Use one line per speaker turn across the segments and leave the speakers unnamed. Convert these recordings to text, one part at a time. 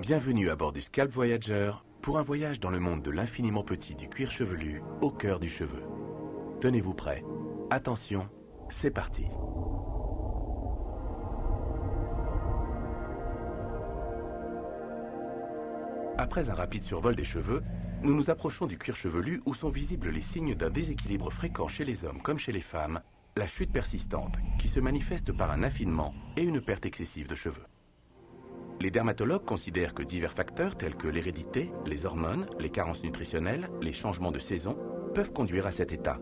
Bienvenue à bord du Scalp Voyager pour un voyage dans le monde de l'infiniment petit du cuir chevelu au cœur du cheveu. Tenez-vous prêts. Attention, c'est parti. Après un rapide survol des cheveux, nous nous approchons du cuir chevelu où sont visibles les signes d'un déséquilibre fréquent chez les hommes comme chez les femmes, la chute persistante, qui se manifeste par un affinement et une perte excessive de cheveux. Les dermatologues considèrent que divers facteurs tels que l'hérédité, les hormones, les carences nutritionnelles, les changements de saison peuvent conduire à cet état.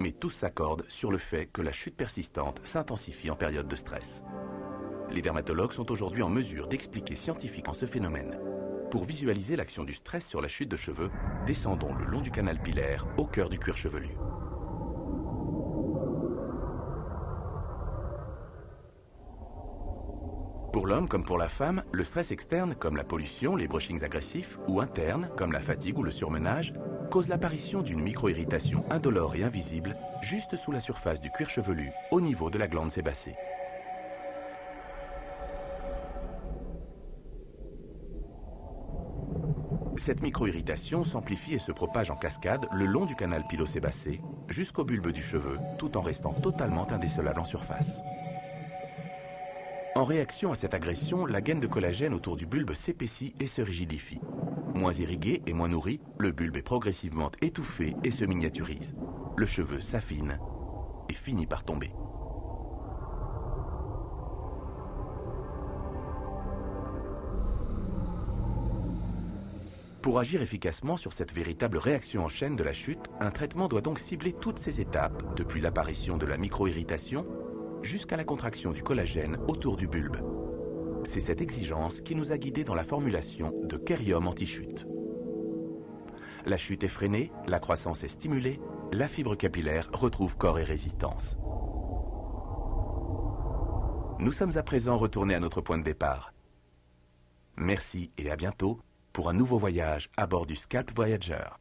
Mais tous s'accordent sur le fait que la chute persistante s'intensifie en période de stress. Les dermatologues sont aujourd'hui en mesure d'expliquer scientifiquement ce phénomène. Pour visualiser l'action du stress sur la chute de cheveux, descendons le long du canal pilaire au cœur du cuir chevelu. Pour l'homme comme pour la femme, le stress externe comme la pollution, les brushings agressifs, ou interne comme la fatigue ou le surmenage, cause l'apparition d'une micro-irritation indolore et invisible juste sous la surface du cuir chevelu, au niveau de la glande sébacée. Cette micro-irritation s'amplifie et se propage en cascade le long du canal pilosébacé jusqu'au bulbe du cheveu, tout en restant totalement indécelable en surface. En réaction à cette agression, la gaine de collagène autour du bulbe s'épaissit et se rigidifie. Moins irrigué et moins nourri, le bulbe est progressivement étouffé et se miniaturise. Le cheveu s'affine et finit par tomber. Pour agir efficacement sur cette véritable réaction en chaîne de la chute, un traitement doit donc cibler toutes ces étapes, depuis l'apparition de la micro-irritation jusqu'à la contraction du collagène autour du bulbe. C'est cette exigence qui nous a guidés dans la formulation de Kerium Anti-Chute. La chute est freinée, la croissance est stimulée, la fibre capillaire retrouve corps et résistance. Nous sommes à présent retournés à notre point de départ. Merci et à bientôt pour un nouveau voyage à bord du Scalp Voyager.